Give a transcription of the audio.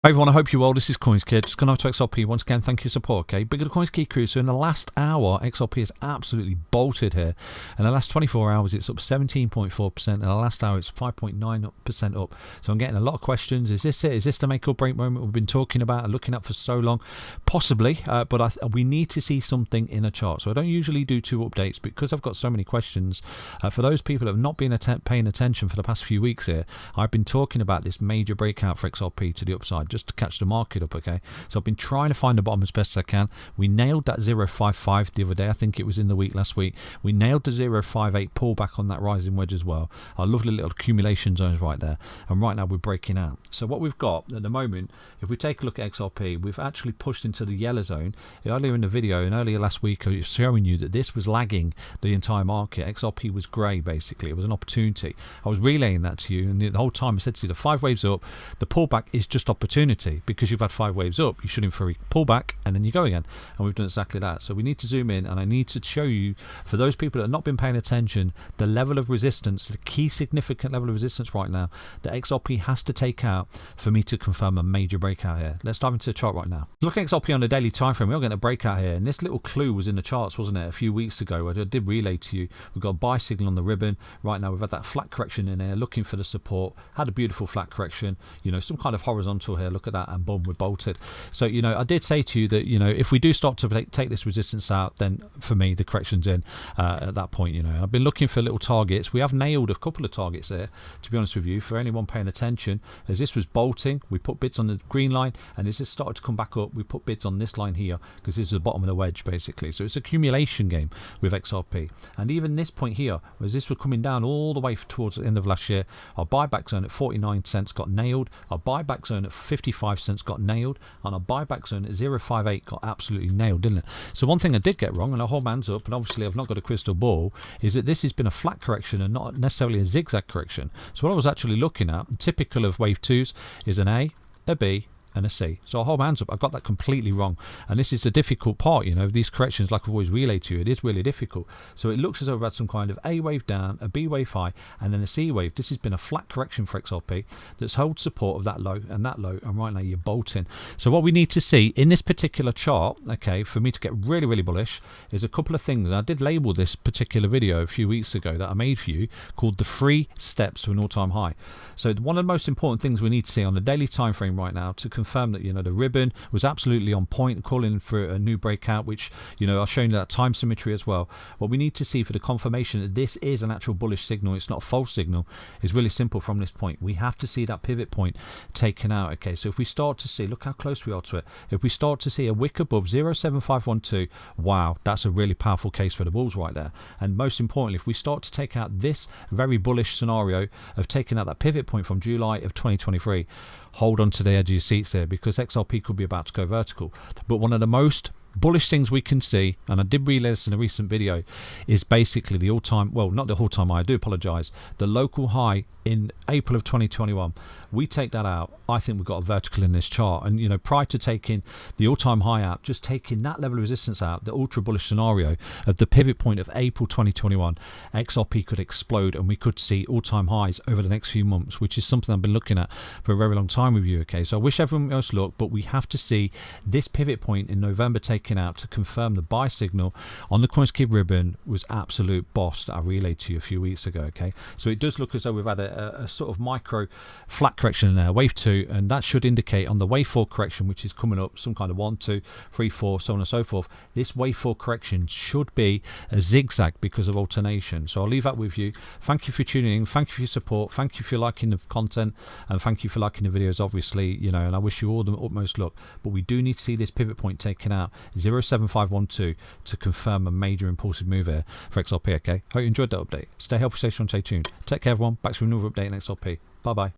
Hey everyone, I hope you're well. This is CoinsKid. Just going over to XRP once again. Thank you for support. Okay, bigger CoinsKid crew. So in the last hour, XRP is absolutely bolted here. In the last 24 hours, it's up 17.4%. In the last hour, it's 5.9% up. So I'm getting a lot of questions. Is this it? Is this the make or break moment we've been talking about and looking at for so long? Possibly, but we need to see something in a chart. So I don't usually do two updates because I've got so many questions. For those people that have not been paying attention for the past few weeks here, I've been talking about this major breakout for XRP to the upside, just to catch the market up. Okay, so I've been trying to find the bottom as best as I can. We nailed that 0.55 the other day. I think it was in the week last week. We nailed the 0.58 pullback on that rising wedge as well. Our lovely little accumulation zones right there, and right now we're breaking out. So what we've got at the moment, if we take a look at XRP, we've actually pushed into the yellow zone. Earlier in the video and earlier last week I was showing you that this was lagging the entire market. XRP was grey basically. It was an opportunity. I was relaying that to you, and the whole time I said to you the 5 waves up, the pullback is just opportunity. Because you've had 5 waves up, you should in theory pull back and then you go again, and we've done exactly that. So we need to zoom in, and I need to show you, for those people that have not been paying attention, the level of resistance, the key significant level of resistance right now that XRP has to take out for me to confirm a major breakout here. Let's dive into the chart right now. Look at XRP on the daily time frame. We're getting a breakout here, and this little clue was in the charts, wasn't it, a few weeks ago? I did relay to you. We've got a buy signal on the ribbon right now. We've had that flat correction in there, looking for the support. Had a beautiful flat correction, you know, some kind of horizontal here. Look at that, and boom, we're bolted. So, you know, I did say to you that, you know, if we do start to take this resistance out, then for me the correction's in at that point. You know, I've been looking for little targets. We have nailed a couple of targets there, to be honest with you, for anyone paying attention. As this was bolting, we put bids on the green line, and as this started to come back up, we put bids on this line here, because this is the bottom of the wedge basically. So it's an accumulation game with XRP. And even this point here, as this was coming down all the way towards the end of last year, our buyback zone at 49 cents got nailed, our buyback zone at 55 cents got nailed, and our buyback zone at 0.58 got absolutely nailed, didn't it? So one thing I did get wrong, and I hold my hands up, and obviously I've not got a crystal ball, is that this has been a flat correction and not necessarily a zigzag correction. So what I was actually looking at, typical of wave 2s, is an A, a B, and a C. So I hold my hands up, I got that completely wrong. And this is the difficult part, you know, these corrections, like I've always relayed to you, it is really difficult. So it looks as though we've had some kind of A wave down, a B wave high, and then a C wave. This has been a flat correction for XRP that's held support of that low, and right now you're bolting. So what we need to see in this particular chart, okay, for me to get really bullish, is a couple of things. And I did label this particular video a few weeks ago that I made for you, called the 3 steps to an all-time high. So one of the most important things we need to see on the daily time frame right now to confirm that, you know, the ribbon was absolutely on point, calling for a new breakout, which, you know, I've shown you that time symmetry as well. What we need to see for the confirmation that this is an actual bullish signal, it's not a false signal, is really simple. From this point we have to see that pivot point taken out. Okay, so if we start to see, look how close we are to it, if we start to see a wick above 0.7512, wow, that's a really powerful case for the bulls right there. And most importantly, if we start to take out this very bullish scenario of taking out that pivot point from July of 2023, hold on to the edge of your seats there, because XRP could be about to go vertical. But one of the most bullish things we can see, and I did relay this in a recent video, is basically the all-time, well, not the all-time high, I do apologize, the local high in April of 2021. We take that out, I think we've got a vertical in this chart. And, you know, prior to taking the all-time high out, just taking that level of resistance out, the ultra bullish scenario of the pivot point of April 2021, XRP could explode, and we could see all-time highs over the next few months, which is something I've been looking at for a very long time with you. Okay, so I wish everyone else luck, but we have to see this pivot point in November taken out to confirm the buy signal on the CoinsKid ribbon was absolute boss that I relayed to you a few weeks ago. Okay, so it does look as though we've had a sort of micro flat correction in there, wave 2, and that should indicate on the wave 4 correction, which is coming up, some kind of 1, 2, 3, 4, so on and so forth. This wave 4 correction should be a zigzag because of alternation. So I'll leave that with you. Thank you for tuning in, thank you for your support, thank you for liking the content, and thank you for liking the videos, obviously, you know, and I wish you all the utmost luck. But we do need to see this pivot point taken out, 0.7512, to confirm a major impulsive move here for XRP. Okay, hope you enjoyed that update. Stay healthy, stay strong, stay tuned. Take care everyone, back to another update in XRP. Bye bye.